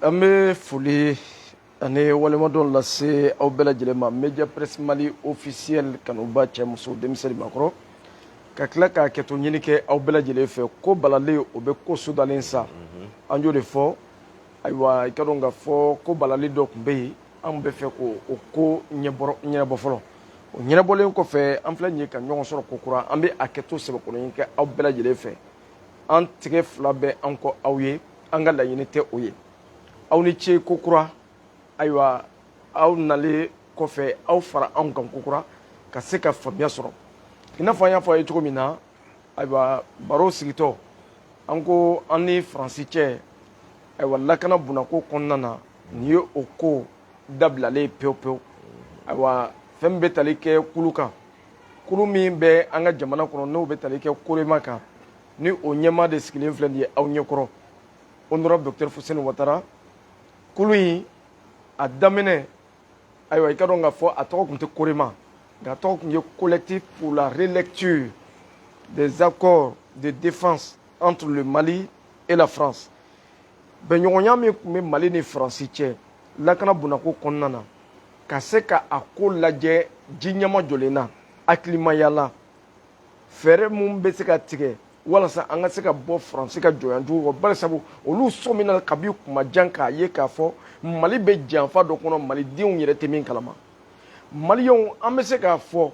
An bɛ foli ani walemadon lase aw bɛɛ lajɛlen ma Media Presse Mali officiel kanuba cɛ muso denmisɛnnin makɔrɔ ka tila k'a kɛto ɲini kɛ aw bɛɛ lajɛlen fɛ ko balalen o bɛ ko sudalen sa an y'o de fɔ ayiwa i ka dɔn k'a fɔ ko balali dɔ tun bɛ yen an bɛ fɛ ko o ko ɲɛnabɔ fɔlɔ o ɲɛnabɔlen kɔfɛ an filɛ nin ye ka ɲɔgɔn sɔrɔ ko kura an bɛ a kɛto sɛbɛkɔrɔnin kɛ aw bɛɛ lajɛlen fɛ an tigɛ fila bɛ an kɔ aw ye an ka laɲini tɛ o ye aw ni ce ko kura ayiwa aw nalen kɔfɛ aw fara anw kan ko kura ka se ka faamuya sɔrɔ i n'a fɔ an y'a fɔ a ye cogo min na ayiwa baro sigitɔ an ko an ni faransi cɛ ayiwa lakana bunako kɔnɔna na nin ye o ko dabilalen pewu pewu ayiwa fɛn min bɛ tali kɛ kulu kan kulu min bɛ an ka jamana kɔnɔ n'o bɛ tali kɛ korema kan ni o ɲɛmaa de sigilen filɛ nin ye aw ɲɛkɔrɔ honorable docteur Fuseni Watara kulu in a daminɛ ayiwa i ka dɔn k'a fɔ a tɔgɔ tun tɛ korema nka a tɔgɔ tun ye collectif pour la relecture des accords de défense entre le Mali et la France bɛnɲɔgɔnya min tun bɛ Mali ni Faransi cɛ lakana bunako kɔnɔna na ka se ka a ko lajɛ ji ɲɛma jɔlen na hakilimaya la fɛɛrɛ mun bɛ se ka tigɛ walasa an ka se ka bɔ Faransi ka jɔnyanjugu kɔ bari sabu olu sɔmina kabi kuma jan k'a ye k'a fɔ Mali bɛ janfa dɔ kɔnɔ malidenw yɛrɛ tɛ min kalama maliyɛnw an bɛ se k'a fɔ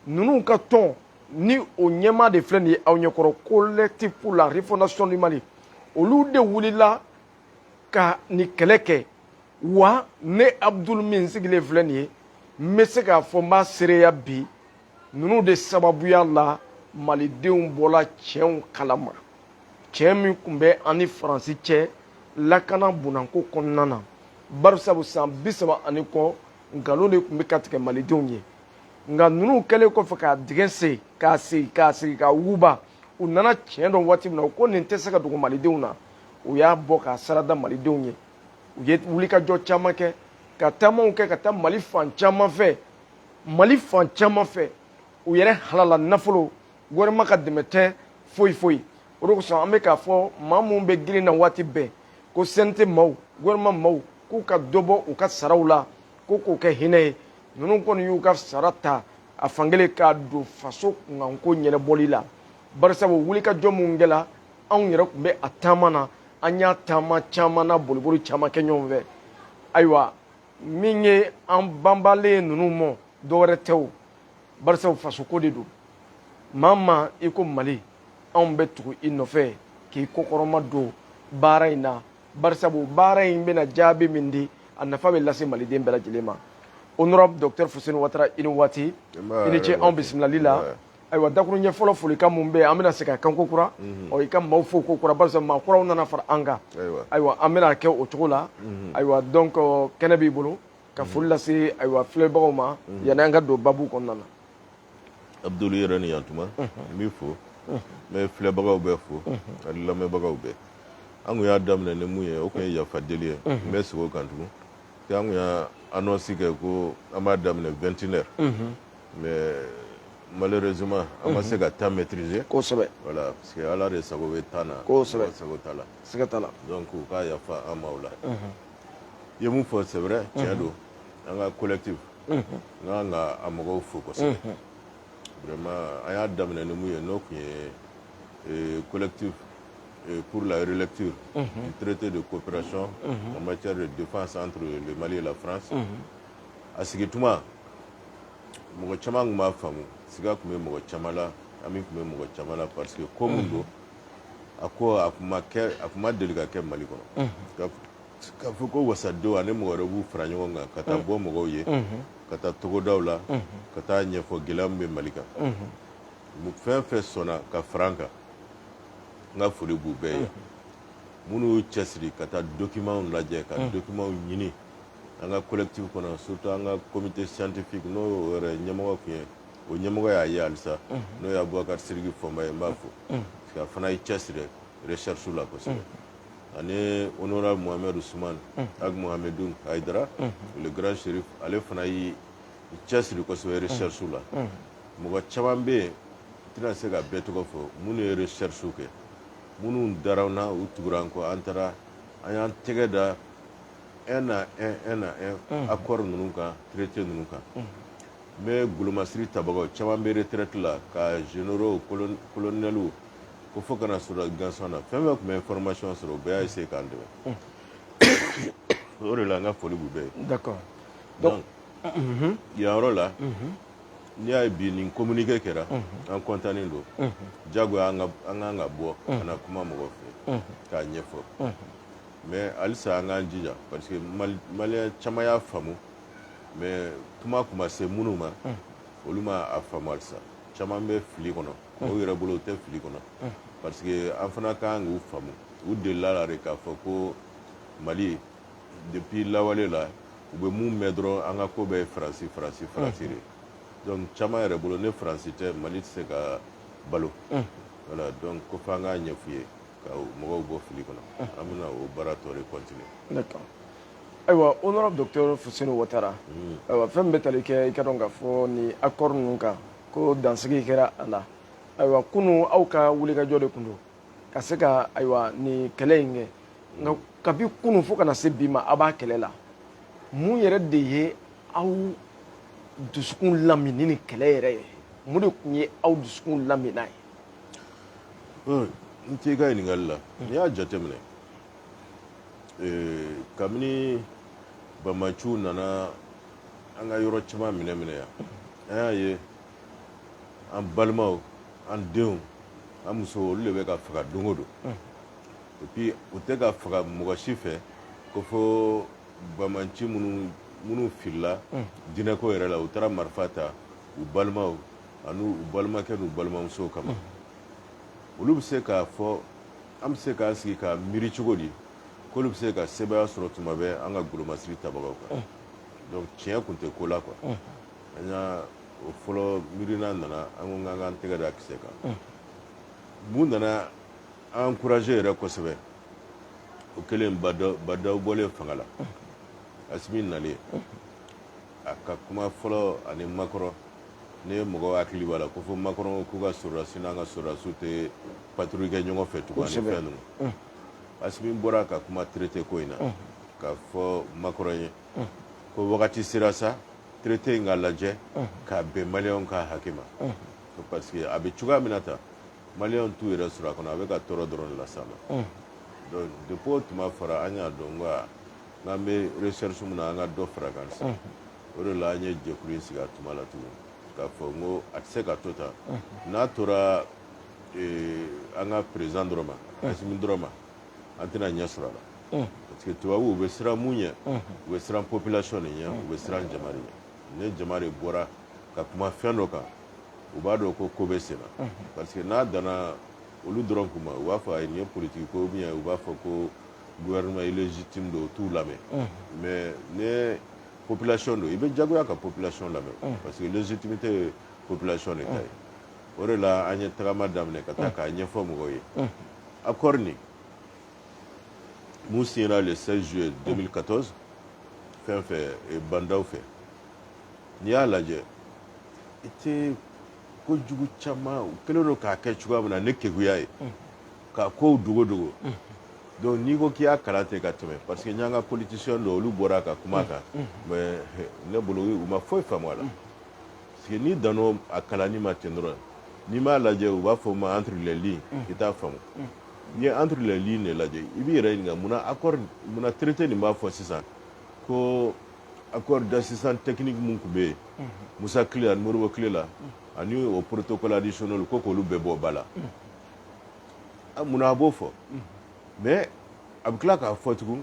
ninnu ka tɔn ni o ɲɛmaa de filɛ nin ye aw ɲɛkɔrɔ collectif pour la refondation du Mali olu de wulila ka nin kɛlɛ kɛ wa ne Abdul min sigilen filɛ nin ye n bɛ se k'a fɔ n b'a seereya bi ninnu de sababuya la malidenw bɔla tiɲɛw kalama tiɲɛ min tun bɛ an ni Faransi cɛ lakana bunako kɔnɔna na bari sabu san 30 kɔ nkalon de tun bɛ ka tigɛ malidenw ye nka ninnu kɛlen kɔfɛ k'a dingɛ sen k'a sigi k'a wuguba u nana tiɲɛ dɔn waati min na u ko nin tɛ se ka dogo malidenw na u y'a bɔ k'a sarada malidenw ye u ye wulikajɔ caman kɛ ka taamaw kɛ ka taa Mali fan caman fɛ u yɛrɛ halala nafolo gouvernement ka dɛmɛ tɛ foyi foyi o de kosɔn an bɛ k'a fɔ maa minnu bɛ girin na waati bɛɛ ko CNT maaw gouvernement maaw k'u ka dɔ bɔ u ka saraw la ko k'o kɛ hinɛ ye ninnu kɔni y'u ka sara ta a fankelen k'a don faso kunkanko ɲɛnabɔli la bari sabu wulikajɔ minnu kɛla anw yɛrɛ tun bɛ a taama na an y'a taama caman na boliboli caman kɛ ɲɔgɔn fɛ ayiwa min ye an banbalen ninnu mɔ dɔwɛrɛ tɛ o bari sabu fasoko de don maa ma i ko Mali anw bɛ tugu i nɔfɛ k'i kokɔrɔma don baara in na bari sabu baara in bɛna jaabi min di a nafa bɛ lase maliden bɛɛ lajɛlen ma honorable docteur Fuseni Watara i ni waati i ni ce anw bisimilali la ayiwa dakurunɲɛ fɔlɔ folikan mun bɛ yen an bɛna segin a kan ko kura ɔ i ka maaw fo ko kura bari sabu maa kuraw nana fara an kan ayiwa an bɛna kɛ o cogo la ayiwa donc kɛnɛ b'i bolo ka foli lase ayiwa filɛbagaw ma yanni an ka don babu kɔnɔna na Abdul yɛrɛ ni yantuma n b'i fo n bɛ filɛbagaw bɛɛ fo ani lamɛnbagaw bɛɛ an kun y'a daminɛ ni mun ye o kun ye yafa deli ye n bɛ segin o kan tugun an kun y'a annonce kɛ ko an b'a daminɛ 21h mais malheureusement an ma se ka temps maîtriser kosɛbɛ voilà parce que ala de sago bɛ temps na kosɛbɛ sago t'a la siga t'a la donc u ka yafa an ma o la i ye mun fɔ c'est vrai tiɲɛ don an ka collectif n kan ka a mɔgɔw fo kosɛbɛ vraiment an y'a daminɛ ni mun ye n'o kun ye collectif pour la relecture du traité de coopération en matière de défense entre le Mali et la France a sigi tuma mɔgɔ caman tun b'a faamu siga tun bɛ mɔgɔ caman la ami tun bɛ mɔgɔ caman la parce que ko mun don a ko a kun ma deli ka kɛ Mali kɔnɔ k'a fɔ ko wasadenw ani mɔgɔ wɛrɛ b'u fara ɲɔgɔn kan ka taa bɔ mɔgɔw ye ka taa togodaw la ka taa ɲɛfɔ gɛlɛya min bɛ Mali kan fɛn fɛn sɔnna ka fara an kan n ka foli b'u bɛɛ ye minnu y'u cɛsiri ka taa documentw lajɛ ka documentw ɲini an ka collectif kɔnɔ surtout an ka comité scientifique n'o yɛrɛ ɲɛmɔgɔ tun ye o ɲɛmɔgɔ y'a ye halisa n'o ye Abubakar Sidiki Fɔnba ye n b'a fɔ parce que a fana y'i cɛsiri recherche la kosɛbɛ ani honorable Mohamed Ousmane ak Mohamedou Haïdara le grand shérif ale fana y'i cɛsiri kosɛbɛ recherche la mɔgɔ caman bɛ yen i tɛna se ka bɛɛ tɔgɔ fɔ minnu ye recherche kɛ minnu dara na u tugura an kɔ an taara an y'an tɛgɛ da un accord ninnu kan traité ninnu kan n bɛ golomasiri tabagaw caman bɛ retraite la ka généraux colonels ko fo kana sɔrɔ gansan na fɛn fɛn tun bɛ information sɔrɔ u bɛɛ y'a essayer k'an dɛmɛ o de la n ka foli b'u bɛɛ ye. D'accord. Donc yan yɔrɔ la n'i y'a ye bi nin communiqué kɛra an contannen don jagoya an kan ka bɔ ka na kuma mɔgɔw fɛ k'a ɲɛfɔ mais halisa an k'an jija parce que maliyɛn caman y'a faamu mais kuma se minnu ma olu ma a faamu halisa caman bɛ fili kɔnɔ o yɛrɛ bolo u tɛ fili kɔnɔ parce que an fana ka kan k'u faamu u delila la de k'a fɔ ko Mali depuis lawale la u bɛ mun mɛn dɔrɔn an ka ko bɛɛ ye faransi de donc caman yɛrɛ bolo ne faransi tɛ Mali tɛ se ka balo voilà donc ko f'an k'a ɲɛf'u ye ka mɔgɔw bɔ fili kɔnɔ an bɛna o baara tɔ de continuer. D'accord. Ayiwa honorable docteur Fuseni Ouattara ayiwa fɛn min bɛ tali kɛ i ka dɔn k'a fɔ ni accord ninnu kan ko dansigi kɛra a la ayiwa kunun aw ka wulikajɔ de tun don ka se ka ayiwa ni kɛlɛ in kɛ nka kabi kunun fo kana se bi ma a b'a kɛlɛ la mun yɛrɛ de ye aw dusukun lamini ni kɛlɛ yɛrɛ ye mun de tun ye aw dusukun lamina ye. n t'i ka ɲininkali la n'i y'a jateminɛ kabini Bamaciw nana an ka yɔrɔ caman minɛ yan an y'a ye an balimaw an denw an musow olu de bɛ ka faga don o don et puis u tɛ ka faga mɔgɔ si fɛ ko fo Bamaci minnu filila diinɛko yɛrɛ la u taara marifa ta u balimaw ani u balimakɛ n'u balimamusow kama olu bɛ se k'a fɔ an bɛ se k'an sigi ka miiri cogo di k'olu bɛ se ka sebaya sɔrɔ tuma bɛɛ an ka golomasiri tabagaw kan donc tiɲɛ tun tɛ ko la quoi an y'a o fɔlɔ miirina nana an ko k'an k'an tɛgɛ da kisɛ kan mun nana an encouragé yɛrɛ kosɛbɛ o kɛlen Badaw bɔlen fanga la Asimi nalen a ka kuma fɔlɔ ani Makɔrɔ ne mɔgɔw hakili b'a la ko fo Makɔrɔ k'u ka sɔrɔdasi n'an ka sɔrɔdasiw tɛ patrouille kɛ ɲɔgɔn fɛ tugun ani fɛn ninnu Asimi bɔra ka kuma traité ko in na k'a fɔ Makɔrɔ ye ko wagati sera sa traité in ka lajɛ k'a bɛn maliyɛnw ka hakɛ ma parce que a bɛ cogoya min na tan maliyɛnw t'u yɛrɛ sɔrɔ a kɔnɔ a bɛ ka tɔɔrɔ dɔrɔn de las'a ma donc depuis o tuma fɔra an y'a dɔn n'an bɛ recherche min na an ka dɔ fara kan sisan o de la an ye jɛkulu in sigi a tuma la tugun k'a fɔ n ko a tɛ se ka to tan n'a tora an ka président dɔrɔn ma Asimi dɔrɔn ma an tɛna ɲɛ sɔrɔ a la parce que tubabuw u bɛ siran mun ɲɛ u bɛ siran population de ɲɛ u bɛ siran jama de ɲɛ ne jama de bɔra ka kuma fɛn dɔ kan u b'a dɔn ko bɛ sen na parce que n'a danna olu dɔrɔn kuma u b'a fɔ ayi nin ye politique ko ou bien u b'a fɔ ko gouvernement illégitime don u t'u lamɛn mais ne population don i bɛ jagoya ka population lamɛn parce que légitimité ye population de ta ye o de la an ye tagama daminɛ ka taa k'a ɲɛfɔ mɔgɔw ye accord nin mun signera le 16 juillet 2014 fɛn fɛ bandaw fɛ n'i y'a lajɛ i tɛ kojugu caman u kɛlen don k'a kɛ cogoya min na ne keguya ye k'a kow dogo donc n'i ko k'i y'a kalan ten ka tɛmɛ parce que n y'an ka politicien dɔw olu bɔra ka kuma kan mais ne bolo u ma foyi faamu a la parce que n'i dann'o a kalanni ma ten dɔrɔn n'i m'a lajɛ u b'a fɔ ma entre les lignes i t'a faamu n'i ye entre les lignes de lajɛ i b'i yɛrɛ ɲininka munna traité nin b'a fɔ sisan ko accord d'assistance technique mun tun bɛ yen Musa Tile ani Modibo Tile la ani o protocole additionnel ko k'olu bɛɛ bɔ ba la munna a b'o fɔ mais a bɛ tila k'a fɔ tugun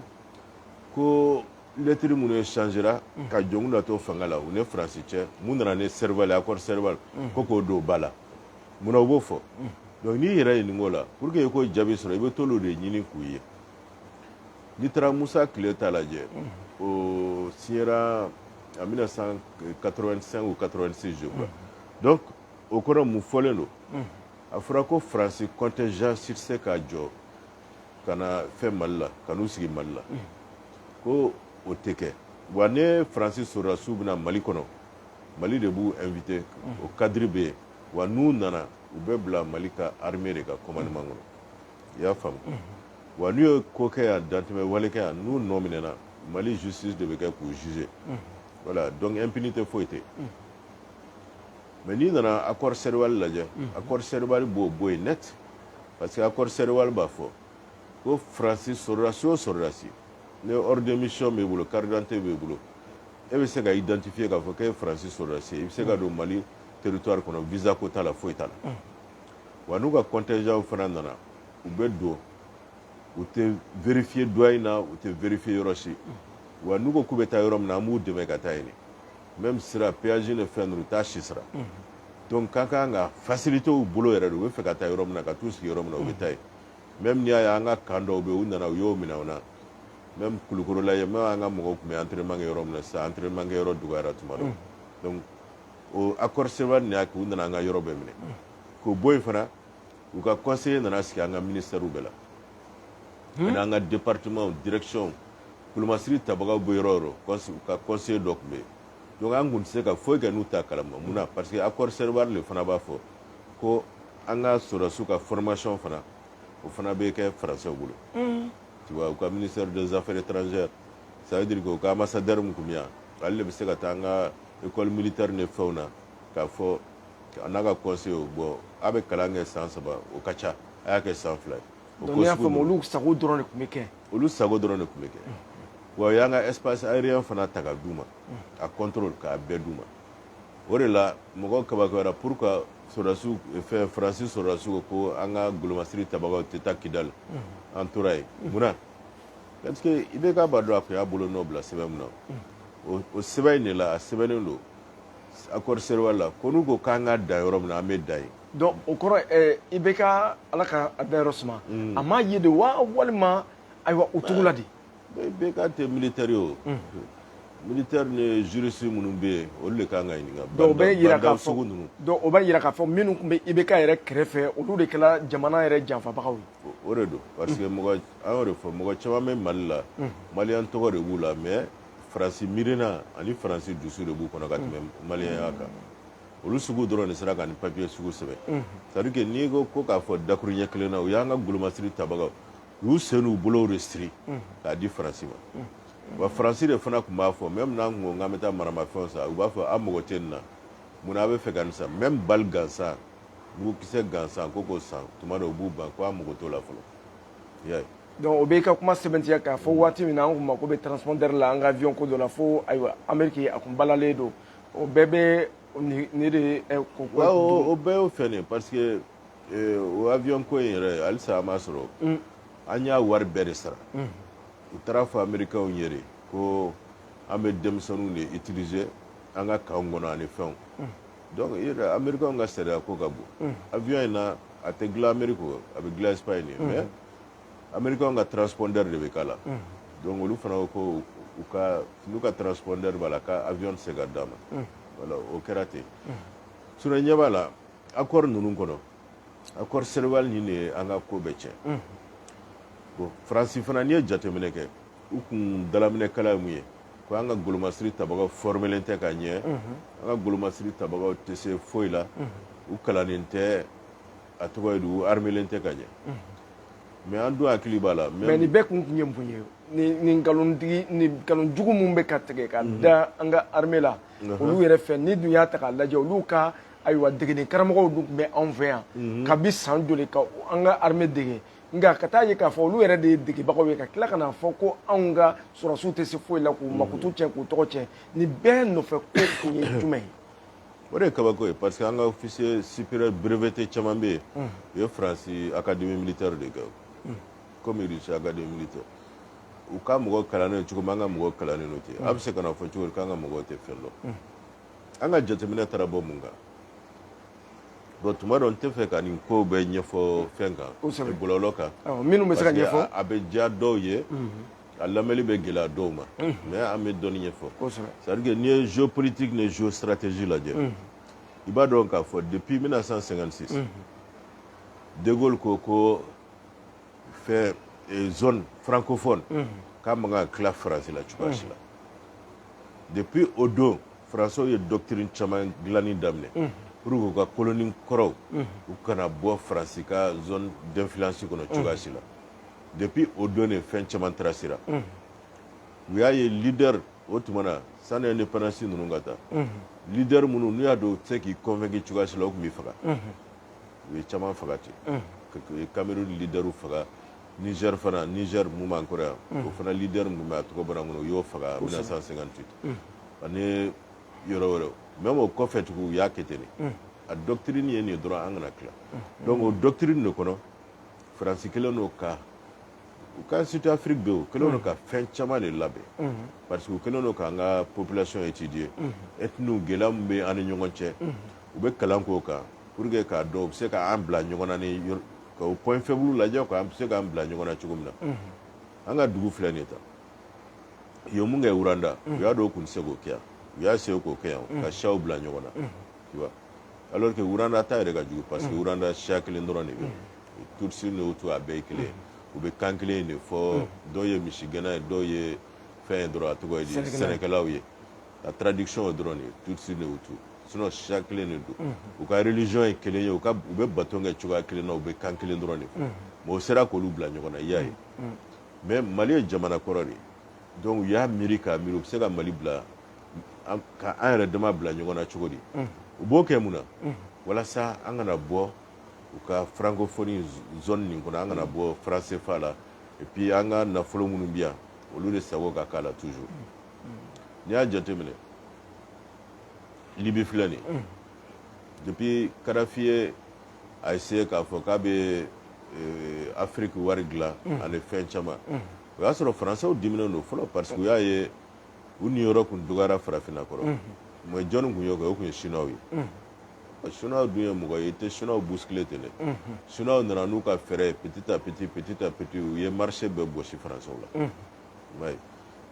ko lettre minnu changera ka jɔnw natɔ fanga la u ni Faransi cɛ mun nana ni Serval accord Serval ko k'o don ba la munna u b'o fɔ donc n'i yɛrɛ ɲininka o la pour que i k'o jaabi sɔrɔ i bɛ t'olu de ɲini k'u ye n'i taara Musa Tile ta lajɛ o signera en 1985 ou 86 je crois donc o kɔrɔ mun fɔlen don a fɔra ko Faransi contingent si tɛ se ka jɔ ka na fɛn Mali la ka n'u sigi Mali la ko o tɛ kɛ wa ne Faransi sɔrɔdasiw bɛna Mali kɔnɔ Mali de b'u invité o cadre bɛ yen wa n'u nana u bɛ bila Mali ka armée de ka commandement kɔnɔ i y'a faamu wa n'u ye ko kɛ yan dantɛmɛ wale kɛ yan n'u nɔ minɛna Mali justice de kɛ k'u juger voilà donc impunité foyi tɛ mais n'i nana accord Serval lajɛ accord Serval b'o bɔ yen net parce que accord Serval b'a fɔ ko Faransi sɔrɔdasi o sɔrɔdasi ni ordre de mission b'i bolo carte d'identité b'i bolo e bɛ se ka identifier k'a fɔ k'e ye Faransi sɔrɔdasi ye i bɛ se ka don Mali territoire kɔnɔ visa ko t'a la foyi t'a la wa n'u ka contingent fana nana u bɛ don u tɛ vérifier douane na u tɛ vérifier yɔrɔ si wa n'u ko k'u bɛ taa yɔrɔ min na an b'u dɛmɛ ka taa yen même sira péage ni fɛn ninnu u t'a si sara donc ka kan ka facilité u bolo yɛrɛ de u bɛ fɛ ka taa yɔrɔ min na ka t'u sigi yɔrɔ min na u bɛ taa yen même n'i y'a ye an ka camp dɔw bɛ yen u nana u y'o minɛ u na même Kulukoro la yen même an ka mɔgɔw tun bɛ entraînement kɛ yɔrɔ min na sisan entraînement kɛ yɔrɔ dɔgɔyara tuma dɔ donc o accord Serval nin y'a kɛ u nana an ka yɔrɔ bɛɛ minɛ k'o bɔ yen fana u ka conseiller nana sigi an ka ministère bɛɛ la ani an ka département direction Kulumasiri tabagaw bɛ yɔrɔ o yɔrɔ ka conseiller dɔ tun bɛ yen donc an tun tɛ se ka foyi kɛ n'u t'a kalama mun na parce que accord Serval le fana b'a fɔ ko an ka sɔrɔdasiw ka formation fana o fana bɛ kɛ Faransɛw bolo tu vois u ka ministère des affaires étrangères ça veut dire que u ka ambassadeur min tun bɛ yan ale de bɛ se ka taa an ka école militaire ni fɛnw na k'a fɔ a n'a ka conseiller bon a bɛ kalan kɛ san 3 o ka ca a y'a kɛ san 2 ye. donc n'i y'a faamu olu sago dɔrɔn de tun bɛ kɛ. olu sago dɔrɔn de tun bɛ kɛ wa y'an ka espace aérien fana ta ka d'u ma a contrôle k'a bɛɛ d'u ma o de la mɔgɔw kabakoyara pour que sɔrɔdasiw fɛn Faransi sɔrɔdasiw ko an ka Golomasiri tabagaw tɛ taa Kidali an tora yen munna parce que IBK b'a dɔn a tun y'a bolo nɔ bila sɛbɛn min na o sɛbɛn in de la a sɛbɛnnen don accord Serval la ko n'u ko k'an ka dan yɔrɔ min na an bɛ dan yen. donc o kɔrɔ IBK ala ka a da yɔrɔ suma a m'a ye de wa walima ayiwa o cogo la de. IBK tɛ militaire ye o militaire ni juriste minnu bɛ yen olu de kan ka ɲininka. donc o bɛ yira k'a fɔ donc o bɛ yira k'a fɔ minnu tun bɛ IBK yɛrɛ kɛrɛfɛ olu de kɛra jamana yɛrɛ janfabagaw ye. o de don parce que mɔgɔ an y'o de fɔ mɔgɔ caman bɛ Mali la maliyɛn tɔgɔ de b'u la mais Faransi miirina ani Faransi dusu de b'u kɔnɔ ka tɛmɛ maliyɛnya kan olu sugu dɔrɔn de sera ka nin papier sugu sɛbɛn c'est à dire que n'i ko k'a fɔ dakuru ɲɛ kelen na u y'an ka Golomasiri tabagaw u y'u sen n'u bolow de siri k'a di Faransi ma wa Faransi de fana tun b'a fɔ même n'an ko k'an bɛ taa maramafɛnw san u b'a fɔ a mago tɛ nin na munna a bɛ fɛ ka nin san même bali gansan mugukisɛ gansan ko k'o san tuma dɔ u b'u ban ko a mago t'o la fɔlɔ y'a ye. donc o bɛ ka kuma sɛbɛntiya k'a fɔ waati min na an kun mako bɛ transpondeur la an ka avion ko dɔ la fo ayiwa Amérique a kun balalen don o bɛɛ bɛ ni de o bɛɛ y'o fɛn de parce que o avion ko in yɛrɛ halisa an m'a sɔrɔ an y'a wari bɛɛ de sara u taara fɔ Américains ye de ko an bɛ denmisɛnninw de utiliser an ka kanw kɔnɔ ani fɛnw donc Américains ka sariya ko ka bon avion in na a tɛ dilan Amérique a bɛ dilan Espagne mais Américains ka transpondeur de bɛ k'a la donc olu fana ko n'u ka transpondeur b'a la ka avion tɛ se ka d'a ma voilà o kɛra ten sinon ɲɛ b'a la accord ninnu kɔnɔ accord Serval nin de ye an ka ko bɛɛ tiɲɛ bon Faransi fana n'i ye jateminɛ kɛ u kun dalaminɛkala ye mun ye ko an ka Golomasiri tabagaw formelen tɛ ka ɲɛ an ka Golomasiri tabagaw tɛ se foyi la u kalannen tɛ a tɔgɔ ye di u armelen tɛ ka ɲɛ mais an dun hakili b'a la mais nin bɛɛ kun ye mun ye ni nkalon jugu min bɛ ka tigɛ ka da an ka armée la olu yɛrɛ fɛ ni dun y'a ta k'a lajɛ olu ka ayiwa degeli karamɔgɔw dun tun bɛ anw fɛ yan kabi san joli ka an ka armée dege nka ka taa ye k'a fɔ olu yɛrɛ de ye degebagaw ye ka tila ka n'a fɔ ko anw ka sɔrɔsiw tɛ se foyi la k'u makutu tiɲɛ k'u tɔgɔ tiɲɛ nin bɛɛ nɔfɛ ko kun ye jumɛn ye. o de ye kabako ye parce que an ka officier supérieur breveté caman bɛ yen u ye Faransi académie militaire de kɛ comme Russie académie militaire u ka mɔgɔ kalannen cogo min an ka mɔgɔ kalannen n'o ten a bɛ se ka na fɔ cogo di k'an ka mɔgɔw tɛ fɛn dɔn an ka jateminɛ taara bɔ mun kan bon tuma dɔ n tɛ fɛ ka nin ko bɛɛ ɲɛfɔ fɛn kan bɔlɔlɔ kan minnu bɛ se ka ɲɛfɔ parce que a bɛ diya dɔw ye a lamɛnni bɛ gɛlɛya dɔw ma mais an bɛ dɔɔni ɲɛfɔ c'est à dire que n'i ye géopolitique ni géostratégie lajɛ i b'a dɔn k'a fɔ depuis 1956 De Gaulle ko fɛn zone francophone k'a man kan ka tila Faransi la cogoya si la depuis o don Faransiw ye doctrine caman dilanni daminɛ pour que u ka colonie kɔrɔw u kana bɔ Faransi ka zone d'influence kɔnɔ cogoya si la depuis o don de fɛn caman tracera u y'a ye leader o tuma na sani indépendance ninnu ka taa leader minnu n'u y'a dɔn u tɛ se k'i convaincre cogoya si la u tun b'i faga u ye caman faga ten Cameroun leaderu faga Niger fana Niger mun b'an kɔrɔ yan o fana leader min tun bɛ a tɔgɔ bɔra n kɔnɔ u y'o faga en 1958 ani yɔrɔ wɛrɛw même o kɔfɛ tugun u y'a kɛ ten de a doctrine ye nin ye dɔrɔn an kana tila donc o doctrine de kɔnɔ Faransi kɛlen n'o ka u ka Sud Afrique bɛ yen u kɛlen n'o ka fɛn caman de labɛn parce que u kɛlen n'o k'an ka population étudier ethnies gɛlɛya min bɛ an ni ɲɔgɔn cɛ u bɛ kalan k'o kan pour que k'a dɔn u bɛ se k'an bila ɲɔgɔn na ni ka o point faible lajɛ k'an bɛ se k'an bila ɲɔgɔn na cogo min na an ka dugu filɛ nin ye tan u ye mun kɛ Wuranda u y'a dɔn u tun tɛ se k'o kɛ yan u y'a essayé k'o kɛ yan ka siyaw bila ɲɔgɔn na tu vois alors que Wuranda ta yɛrɛ ka jugu parce que Wuranda siya kelen dɔrɔn de bɛ yen Tutsi ni Hutu a bɛɛ ye kelen ye u bɛ kan kelen de fɔ dɔw ye misigɛnna ye dɔw ye fɛn ye dɔrɔn a tɔgɔ ye di sɛnɛkɛlaw ye a traduction ye dɔrɔn de ye Tutsi ni Hutu sinon siya kelen de don u ka religion ye kelen ye u bɛ baton kɛ cogoya kelen na u bɛ kan kelen dɔrɔn de fɔ mais o sera k'olu bila ɲɔgɔn na i y'a ye mais Mali ye jamana kɔrɔ de ye donc u y'a miiri k'a miiri u bɛ se ka Mali bila ka an yɛrɛ dama bila ɲɔgɔn na cogo di u b'o kɛ mun na walasa an kana bɔ u ka francophonie zone nin kɔnɔ an kana bɔ franc CFA la et puis an ka nafolo minnu bɛ yan olu de sago ka k'a la toujours n'i y'a jateminɛ Libi filɛ nin ye depuis Kadhafi ye a essayé k'a fɔ k'a bɛ Afrique wari dilan ani fɛn caman o y'a sɔrɔ Français diminen don fɔlɔ parce que u y'a ye u niyɔrɔ tun dɔgɔyara farafinna kɔrɔ mais jɔnni tun y'o kɛ o tun ye Chinois ye Chinois dun ye mɔgɔ ye i tɛ Chinois bousculer ten dɛ Chinois nana n'u ka fɛɛrɛ petit à petit u ye marché bɛɛ gosi Français la i m'a ye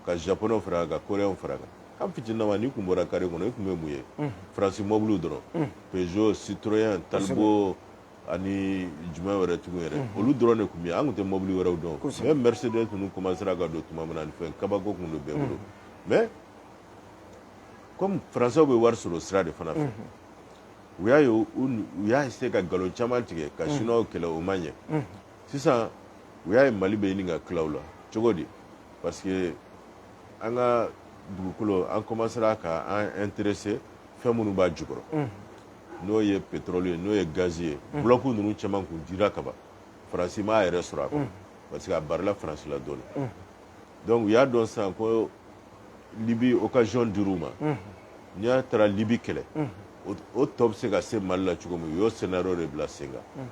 ka Japonais fara kan ka Coréens fara kan an fitininama n'i tun bɔra carré kɔnɔ i tun bɛ mun ye France mɔbiliw dɔrɔn Peugeot Citroën Talbot ani jumɛn wɛrɛ tugun yɛrɛ olu dɔrɔn de tun bɛ yen an tun tɛ mɔbili wɛrɛw dɔn même Mercedes ninnu commencera ka don tuma min na ni fɛn kabako tun don bɛɛ bolo mais comme Français bɛ wari sɔrɔ sira de fana fɛ u y'a essayé ka nkalon caman tigɛ ka Chinois kɛlɛ o ma ɲɛ sisan u y'a ye Mali bɛ ɲini ka tila o la cogo di parce que an ka dugukolo an commencera ka an intéressé fɛn minnu b'a jukɔrɔ n'o ye pétrole ye n'o ye gaz ye bloc ninnu caman kun dira ka ban Faransi m'a yɛrɛ sɔrɔ a kɔnɔ parce que a barila Faransi la dɔɔnin donc u y'a dɔn sisan ko Libi occasion dir'u ma n'i y'a taara Libi kɛlɛ o tɔ bɛ se ka se Mali la cogo min u y'o scénario de bila sen kan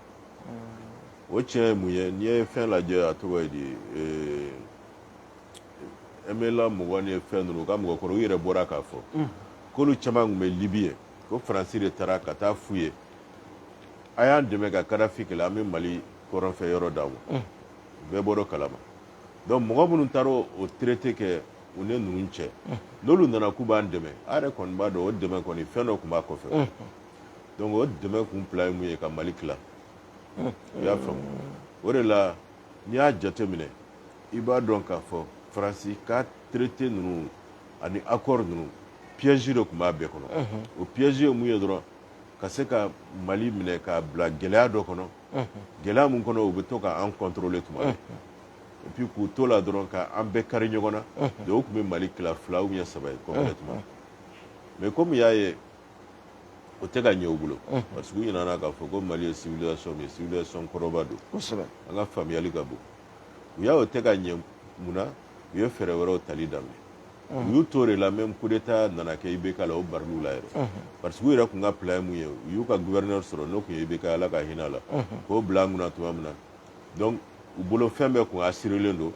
o tiɲɛ ye mun ye n'i ye fɛn lajɛ a tɔgɔ ye di MLA mɔgɔ ni fɛn ninnu u ka mɔgɔkɔrɔbaw u yɛrɛ bɔra k'a fɔ k'olu caman tun bɛ Libi ye ko Faransi de taara ka taa f'u ye a y'an dɛmɛ ka Kadhafi kɛlɛ an bɛ Mali kɔrɔnfɛ yɔrɔ d'a ma bɛɛ bɔra kalama donc mɔgɔ minnu taara o traité kɛ u ni ninnu cɛ n'olu nana k'u b'an dɛmɛ a yɛrɛ kɔni b'a dɔn o dɛmɛ kɔni fɛn dɔ tun b'a kɔfɛ donc o dɛmɛ kun fila ye mun ye ka Mali tila u y'a faamu o de la n'i y'a jateminɛ i b'a dɔn k'a fɔ Faransi ka traité ninnu ani accord ninnu piège de tun b'a bɛɛ kɔnɔ o piège ye mun ye dɔrɔn ka se ka Mali minɛ k'a bila gɛlɛya dɔ kɔnɔ gɛlɛya mun kɔnɔ u bɛ to k'an contrôler tuma bɛɛ et puis k'u to la dɔrɔn k'an bɛɛ kari ɲɔgɔn na donc o tun bɛ Mali tila 2 ou bien 3 ye complètement mais comme u y'a ye o tɛ ka ɲɛ u bolo parce que u ɲinɛna k'a fɔ ko Mali ye civilisation min ye civilisation kɔrɔba don an ka faamuyali ka bon u y'a o tɛ ka ɲɛ mun na u ye fɛɛrɛ wɛrɛw tali daminɛ u y'u to de la même coup d'état nana kɛ IBK la o baril'u la yɛrɛ parce que u yɛrɛ tun ka plan ye mun ye u y'u ka gouverneur sɔrɔ n'o tun ye IBK Ala ka hinɛ a la k'o bila an kunna tuma min na donc u bolo fɛn bɛɛ tun assurelen don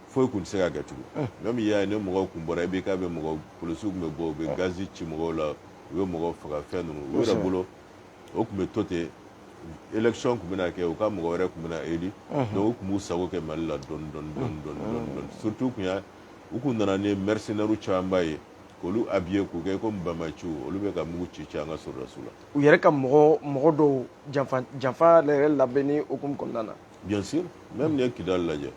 foyi tun tɛ se ka kɛ tugun même i y'a ye ni mɔgɔw tun bɔra IBK bɛ mɔgɔw polisiw tun bɛ bɔ u bɛ gazi ci mɔgɔw la u bɛ mɔgɔw faga fɛn ninnu u yɛrɛ bolo o tun bɛ to ten élection tun bɛna kɛ u ka mɔgɔ wɛrɛ tun bɛna éli donc u tun b'u sago kɛ Mali la dɔɔnin dɔɔnin surtout u kun nana ni mercenaires camanba ye k'olu habillé k'u kɛ comme Bamaciw olu bɛ ka mugu ci an ka sɔrɔdasiw la u yɛrɛ ka mɔgɔ dɔw janfa yɛrɛ labɛnni hukumu kɔnɔna na bien sûr même ni ye Kidali lajɛ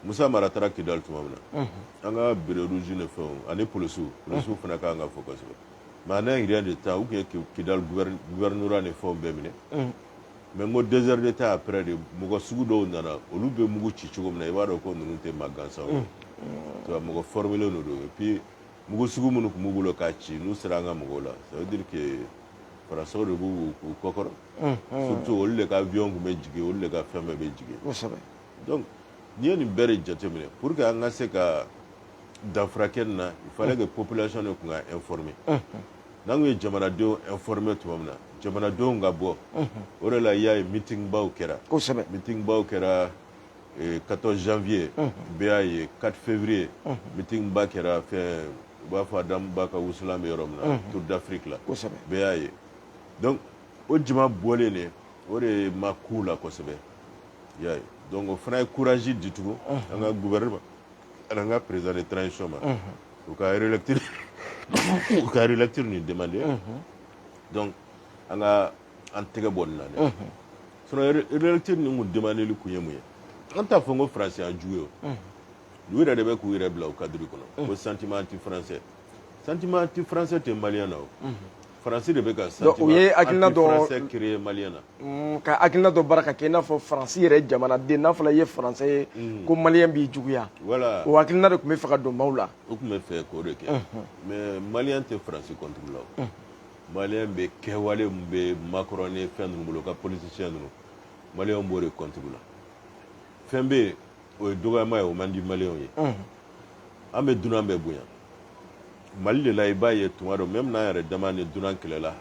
Musa Mara taara Kidali tuma min na an ka bere rouge ni fɛnw ani polisiw fana ka kan ka fɔ kosɛbɛ mais en un rien de temps u kun ye Kidali gouvernorat ni fɛnw bɛɛ minɛ mais n ko 2 heures de temps après de mɔgɔ sugu dɔw nana olu bɛ mugu ci cogo min na i b'a dɔn ko ninnu tɛ maa gansanw ye to mɔgɔ formule no do et puis mugu sugu minnu kun b'u bolo k'a ci n'u sera an ka mɔgɔw la ça veut dire que faransaw de b'u kɔkɔrɔ surtout olu de ka avion kun bɛ jigin olu de ka fɛn bɛɛ bɛ jigin donc n'i ye nin bɛɛ de jateminɛ pour que an ka se ka danfara kɛ nin na il fallait que population de kun ka informer n'an kun ye jamanadenw informer tuma min na jamanadenw ka bɔ o de la i y'a ye meeting baw kɛra meeting baw kɛra 14 janvier bɛɛ y'a ye 4 février meeting ba kɛra fɛn u b'a fɔ Adamu Ba ka wusulan bɛ yɔrɔ min na Tour d'Afrique la bɛɛ y'a ye donc o jama bɔlen de o de ma k'u la kosɛbɛ i y'a ye donc o fana ye courage di tugun an ka gouvernement ani an ka président de transition ma u ka relecture ni demander donc an ka an tɛgɛ bɔ nin na dɛ sinon relecture ni kun demandeli kun ye mun ye an t'a fɔ n ko français an jugu ye o u yɛrɛ de bɛ k'u yɛrɛ bila o cadre kɔnɔ ko sentiment anti français tɛ malien na o faransi de bɛ ka sentiment anti français créer malien na ka hakilina dɔ baara ka kɛ i n'a fɔ faransi yɛrɛ jamanaden n'a fɔra i ye français ye ko malien b'i juguya voilà o hakilina de tun bɛ fɛ ka don maaw la o tun bɛ fɛ k'o de kɛ mais malien tɛ faransi contre la o malien bɛ kɛwale min bɛ Macron ni fɛn ninnu bolo ka politicien ninnu malien b'o de contre la fɛn bɛ yen o ye dɔgɔyama ye o man di malien ye an bɛ dunan bɛɛ bonya Mali de la i b'a ye tuma dɔ même n'an yɛrɛ dama ni dunan kɛlɛla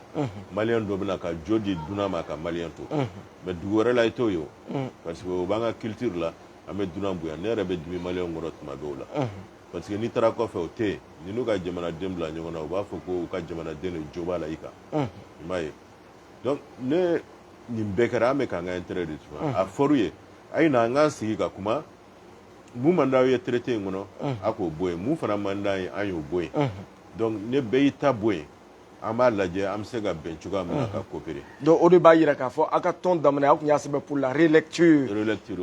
malien dɔ bɛna ka jo di dunan ma ka malien to mais dugu wɛrɛ la i t'o ye o parce que o b'an ka culture la an bɛ dunan bonya ne yɛrɛ bɛ dimi malien kɔrɔ tuma dɔw la parce que n'i taara kɔfɛ o tɛ yen ni n'u ka jamanaden bila ɲɔgɔn na u b'a fɔ ko u ka jamanaden de jo b'a la i kan i m'a ye donc ne nin bɛɛ kɛra an bɛ k'an ka intérêt de tuba a fɔr'u ye a ye na an k'an sigi ka kuma mun man d'aw ye traité in kɔnɔ a k'o bɔ yen mun fana man d'an ye an y'o bɔ yen donc ne bɛɛ y'i ta bɔ yen an b'a lajɛ an bɛ se ka bɛn cogoya min na ka coopérer donc o de b'a yira k'a fɔ aw ka tɔn daminɛ aw tun y'a sɛbɛn pour la relecture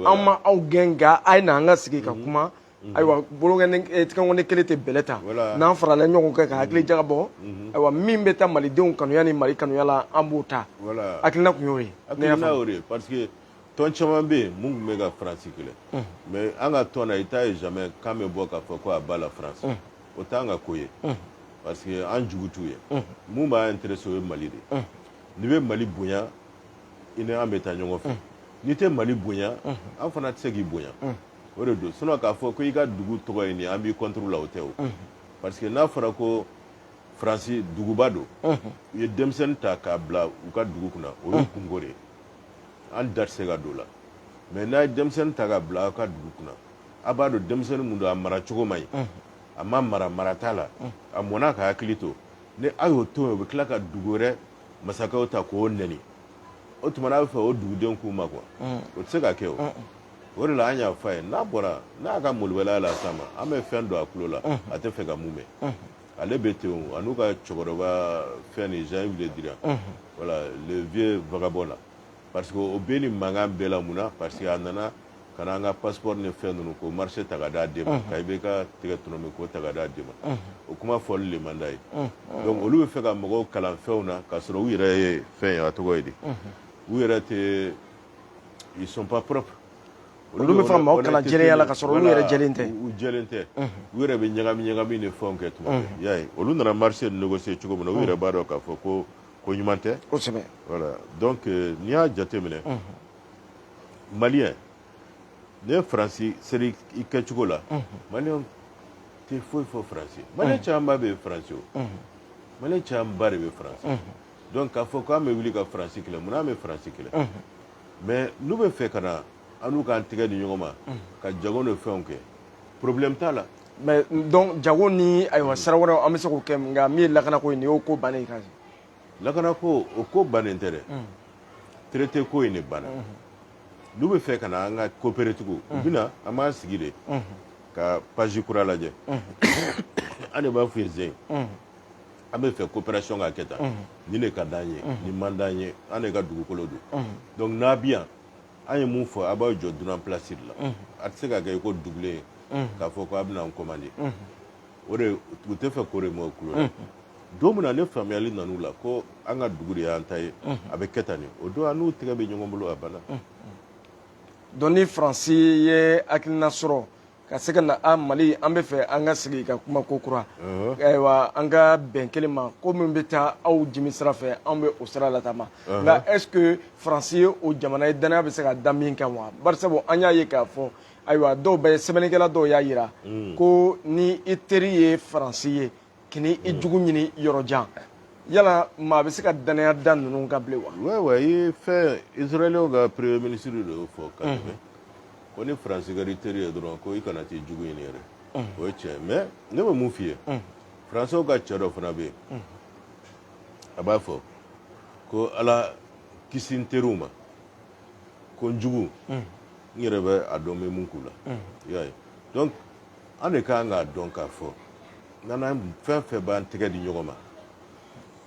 an ma aw gɛn nka a ye na an ka sigi ka kuma ayiwa bolokɛnɛ kelen tɛ bɛlɛ ta n'an farala ɲɔgɔn kan ka hakili jagabɔ ayiwa min bɛ taa malidenw kanuya ni Mali kanuya la an b'o ta hakilina tun y'o ye hakilina y'o de ye parce que tɔn caman bɛ yen mun tun bɛ ka faransi kɛlɛ mais an ka tɔn na i t'a ye jamais k'an bɛ bɔ k'a fɔ ko a b'a la faransi o t'an ka ko ye parce que an jugu t'u ye mun b'a intéressé o ye Mali de n'i bɛ Mali bonya i ni an bɛ taa ɲɔgɔn fɛ n'i tɛ Mali bonya an fana tɛ se k'i bonya o de don sinon k'a fɔ ko i ka dugu tɔgɔ ye nin an b'i contre la o tɛ o parce que n'a fɔra ko faransi duguba don u ye denmisɛnnin ta k'a bila u ka dugu kunna o ye kungo de ye an da tɛ se ka don o la mais n'a ye denmisɛnnin ta ka bila aw ka dugu kunna a b'a dɔn denmisɛnnin mun don a mara cogo man ɲi a ma mara t'a la a mɔna ka hakili to ni aw y'o to yen u bɛ tila ka dugu wɛrɛ masakɛw ta k'o nɛni o tuma n'a bɛ fɛ o dugudenw k'u ma quoi o tɛ se ka kɛ o o de la an y'a fɔ a ye n'a bɔra n'a ka molobaliya la s'a ma an bɛ fɛn don a tulo la a tɛ fɛ ka mun mɛn ale bɛ ten o a n'u ka cɛkɔrɔba fɛn ni Jean-Yves Le Drian voilà le vieux vagabond là parce que o bɛ nin mankan bɛɛ la mun na parce que a nana ka na an ka passeport ni fɛn ninnu ko marché ta ka d'a den ma ka i bɛ ka tɛgɛ tɔnɔmin k'o ta ka d'a den ma o kuma fɔli le man d'a ye donc olu bɛ fɛ ka mɔgɔw kalan fɛnw na k'a sɔrɔ u yɛrɛ ye fɛn ye a tɔgɔ ye di u yɛrɛ tɛ ils sont pas propres olu bɛ fɛ ka maaw kalan jɛlenya la ka sɔrɔ olu yɛrɛ jɛlen tɛ u jɛlen tɛ u yɛrɛ bɛ ɲagami ni fɛnw kɛ tuma bɛɛ i y'a ye olu nana marché négocier cogo min na u yɛrɛ b'a dɔn k'a fɔ ko ɲuman tɛ kosɛbɛ voilà donc n'i y'a jateminɛ malien ne ye faransi seri i kɛcogo la malien tɛ foyi fɔ faransi malien camanba bɛ faransi o malien camanba de bɛ faransi donc k'a fɔ k'an bɛ wuli ka faransi kɛlɛ mun na an bɛ faransi kɛlɛ mais n'u bɛ fɛ ka na an n'u k'an tɛgɛ di ɲɔgɔn ma ka jago ni fɛnw kɛ problème t'a la mais donc jago ni ayiwa sira wɛrɛw an bɛ se k'o kɛ nka min ye lakanako ye nin y'o ko bannen ye lakanako o ko bannen tɛ dɛ traité ko in de banna n'u bɛ fɛ ka na an ka coopérer tugun u bɛ na an b'an sigi de ka page kura lajɛ an de b'a f'i ye Zɛn an bɛ fɛ coopération ka kɛ tan nin de ka d'an ye nin man d'an ye an de ka dugukolo don donc n'a bɛ yan an ye mun fɔ a b'aw jɔ dunan place de la a tɛ se ka kɛ i ko dugulen k'a fɔ ko a bɛna an commandé o de u tɛ fɛ k'o de mɛn u tulo la don min na ne faamuyali nan'u la ko an ka dugu de y'an ta ye a bɛ kɛ tan de o don an n'u tɛgɛ bɛ ɲɔgɔn bolo a banna donc ni faransi ye hakilina sɔrɔ ka se ka na Mali an bɛ fɛ an ka sigi ka kuma ko kura ayiwa an ka bɛn kelen ma ko min bɛ taa aw jimi sira fɛ an bɛ o sira la taama nka est-ce que Faransi ye o jamana ye danaya bɛ se ka da min kan wa barisabu an y'a ye k'a fɔ ayiwa dɔw bɛ sɛbɛnnikɛla dɔw y'a yira ko ni i teri ye Faransi ye kini i jugu ɲini yɔrɔ jan yala maa bɛ se ka danaya da ninnu kan bilen wa. ouais i fɛn Israɛliw ka premier ministre de y'o fɔ ka tɛmɛ ko ni Faransi ka i teri ye dɔrɔn ko i kana t'i jugu ɲini yɛrɛ o ye tiɲɛ mais ne bɛ mun f'i ye Faransɛw ka cɛ dɔ fana bɛ yen a b'a fɔ ko Ala kisi n teriw ma ko n jugu n yɛrɛ bɛ a dɔn n bɛ mun k'u la i y'a ye donc an de kan k'a dɔn k'a fɔ n'an fɛn fɛn b'an tɛgɛ di ɲɔgɔn ma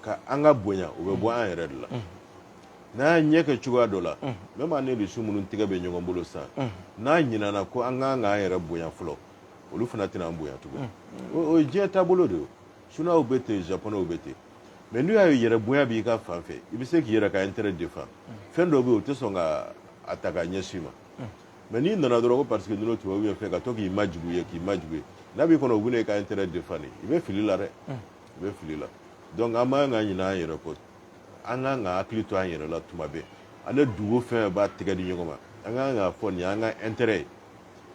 ka an ka bonya o bɛ bɔ an yɛrɛ de la n'an y'a ɲɛ kɛ cogoya dɔ la même an ni su minnu tɛgɛ bɛ ɲɔgɔn bolo sisan n'a ɲinana ko an kan k'an yɛrɛ bonya fɔlɔ olu fana tɛna an bonya tugun o ye diɲɛ taabolo de ye Chinois bɛ ten Japonais bɛ ten mais n'u y'a ye yɛrɛ bonya b'i ka fan fɛ i bɛ se k'i yɛrɛ ka intérêt défend fɛn dɔ bɛ yen o tɛ sɔn ka a ta ka ɲɛsin ma mais n'i nana dɔrɔn ko parce que ninnu tubabu ye fɛ ka to k'i majugu ye k'i majugu ye n'a b'i kɔnɔ u bɛ na i ka intérêt défend i bɛ fili la dɛ i bɛ fili la donc an man kan ka ɲinɛ an yɛrɛ kɔ an kan ka hakili to an yɛrɛ la tuma bɛɛ ani dugu fɛn b'a tɛgɛ di ɲɔgɔn ma an kan ka fɔ nin y'an ka intérêt ye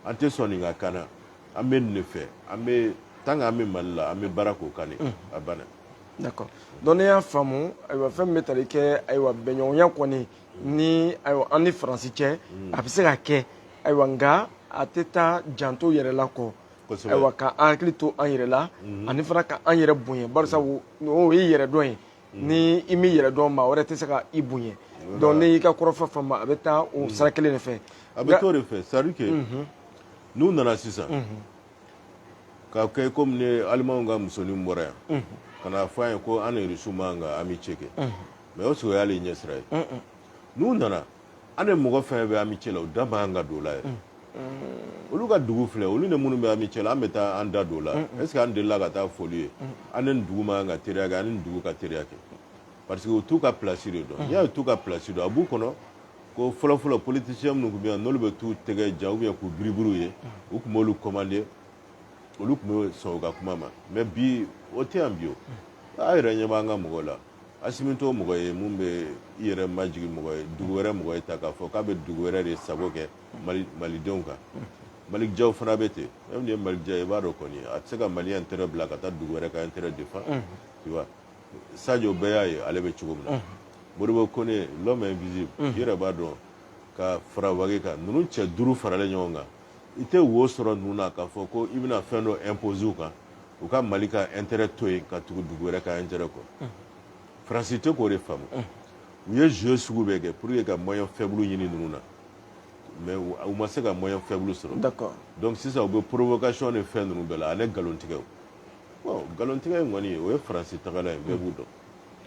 an tɛ sɔn nin ka kan na an bɛ nin de fɛ an bɛ tant que an bɛ Mali la an bɛ baara k'o kan de a banna. d'accord donc ne y'a faamu ayiwa fɛn min bɛ tali kɛ ayiwa bɛnɲɔgɔnya kɔni ni ayiwa an ni Faransi cɛ a bɛ se ka kɛ ayiwa nka a tɛ taa janto yɛrɛ la kɔ ayiwa ka an hakili to an yɛrɛ la ani fana ka an yɛrɛ bonya barisabu o ye yɛrɛ dɔn ye ni i m'i yɛrɛ dɔn maa wɛrɛ tɛ se ka i bonya donc n'i y'i ka kɔrɔfɔ faamu a bɛ taa o sira kelen de fɛ. a bɛ t'o de fɛ c'est à dire que n'u nana sisan k'a kɛ komi ni Alimanw ka musonin bɔra yan ka na fɔ an ye ko an ni Rusiw man kan ka amitié kɛ mais o sigi o y'ale ɲɛsira ye n'u nana an ni mɔgɔ fɛn bɛ amitié la o da man kan ka don o la yɛrɛ olu ka dugu filɛ olu ni minnu bɛ amitié la an bɛ taa an da don o la est ce que an delila ka taa foli ye an ni dugu man kan ka teriya kɛ an ni dugu ka teriya kɛ parce que o t'u ka place de dɔn n'i y'a ye t'u ka place dɔn a b'u kɔnɔ ko fɔlɔ-fɔlɔ politicien minnu tun bɛ yan n'olu bɛ t'u tɛgɛ jan ou bien k'u biribiriw ye u tun b'olu commander olu tun bɛ sɔn u ka kuma ma mais bi o tɛ yan bi o a yɛrɛ ɲɛ b'an ka mɔgɔw la Asimi t'o mɔgɔ ye mun bɛ i yɛrɛ majigin mɔgɔ ye dugu wɛrɛ mɔgɔ ye ta k'a fɔ k'a bɛ dugu wɛrɛ de sago kɛ malidenw kan malijaw fana bɛ ten même ni ye malija ye i b'a dɔn kɔni a tɛ se ka maliyɛn intérêt bila ka taa dugu wɛrɛ ka intérêt défend tu vois Sadio bɛɛ y'a ye ale bɛ cogo min na Modibo Kone l'homme invisible i yɛrɛ b'a dɔn ka fara Wage kan ninnu cɛ 5 faralen ɲɔgɔn kan i tɛ wo sɔrɔ ninnu na k'a fɔ ko i bɛna fɛn dɔ imposer u kan u ka Mali ka intérêt to yen ka tugu dugu wɛrɛ ka intérêt kɔ Faransi tɛ k'o de faamu u ye jeu sugu bɛɛ kɛ pour que ka moyen faible ɲini ninnu na mais u ma se ka moyen faible sɔrɔ d'accord donc sisan u bɛ provocation ni fɛn ninnu bɛɛ la ani nkalontigɛw bon nkalontigɛ in kɔni o ye Faransi tagala ye bɛɛ b'u dɔn.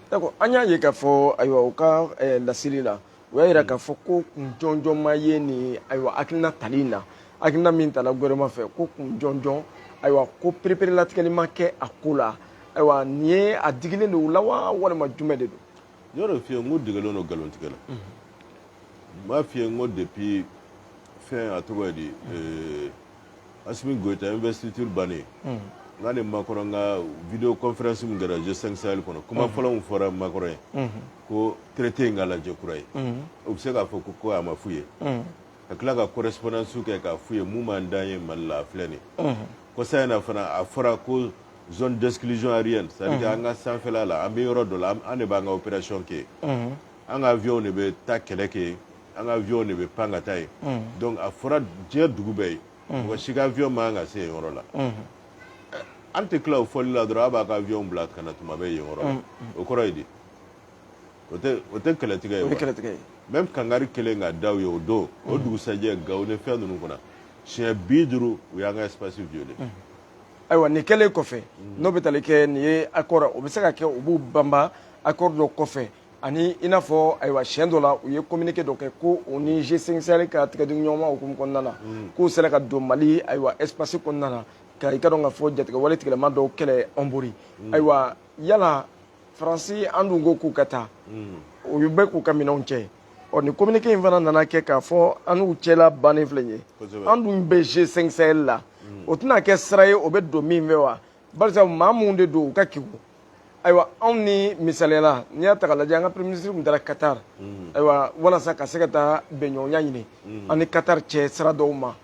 d'accord an y'a ye k'a fɔ ayiwa u ka laseli la u y'a jira k'a fɔ ko kun jɔnjɔnma ye nin ayiwa hakilina tali in na hakilina min tala gouvernement fɛ ko kun jɔnjɔn ayiwa ko pereperelatigɛli ma kɛ a ko la ayiwa nin ye a digilen don u la wa walima jumɛn de don. n y'o f'i ye n ko degelen don nkalontigɛ la n b'a f'i ye n ko depuis fɛn a tɔgɔ ye di Asimi Goïta investiture bannen n k'a ni Macron ka video conférence min kɛra G5 Sahel kɔnɔ kuma fɔlɔ min fɔra Macron ye ko traité in ka lajɛ kura ye o bɛ se k'a fɔ ko a ma f'u ye ka tila ka correspondance kɛ k'a f'u ye mun b'an dan ye Mali la a filɛ nin ye kɔsa in na fana a fɔra ko zone d'exclusion aérienne c'est à dire an ka sanfɛla la an bɛ yɔrɔ dɔ la an de b'an ka opération kɛ an ka avion de bɛ taa kɛlɛ kɛ an ka avion de bɛ pan ka taa yen donc a fɔra diɲɛ dugu bɛɛ ye mɔgɔ si ka avion man kan ka se yen yɔrɔ la an tɛ tila o fɔli la dɔrɔn a b'a ka avion bila ka na tuma bɛɛ yen yɔrɔ la o kɔrɔ ye di o tɛ kɛlɛtigɛ ye wa même kangari kelen ka da u ye o don o dugusajɛ Gawo ni fɛn ninnu kɔnɔ siɲɛ 50 u y'an ka espace violé ayiwa nin kɛlen kɔfɛ n'o bɛ tali kɛ nin ye accord o bɛ se ka kɛ u b'u banba accord dɔ kɔfɛ ani i n'a fɔ ayiwa siɲɛ dɔ la u ye communiqué dɔ kɛ ko o ni G5 Sahel ka tigɛdiɲɔgɔnma hukumu kɔnɔna na k'u sera ka don Mali ayiwa espace kɔnɔna na ka i ka dɔn k'a fɔ jatigɛwale tigɛlama dɔw kɛlɛ an bori ayiwa yala Faransi an dun ko k'u ka taa o bɛ k'u ka minɛnw cɛ ɔ nin communiqué in fana nana kɛ k'a fɔ an n'u cɛla bannen filɛ nin ye an dun bɛ G5 Sahel la o tɛna kɛ sira ye o bɛ don min fɛ wa barisa maa mun de don u ka kiku ayiwa anw ni misaliyala n'i y'a ta k'a lajɛ an ka premier ministre tun taara Qatar ayiwa walasa ka se ka taa bɛnɲɔgɔnya ɲini ani Qatar cɛ sira dɔw ma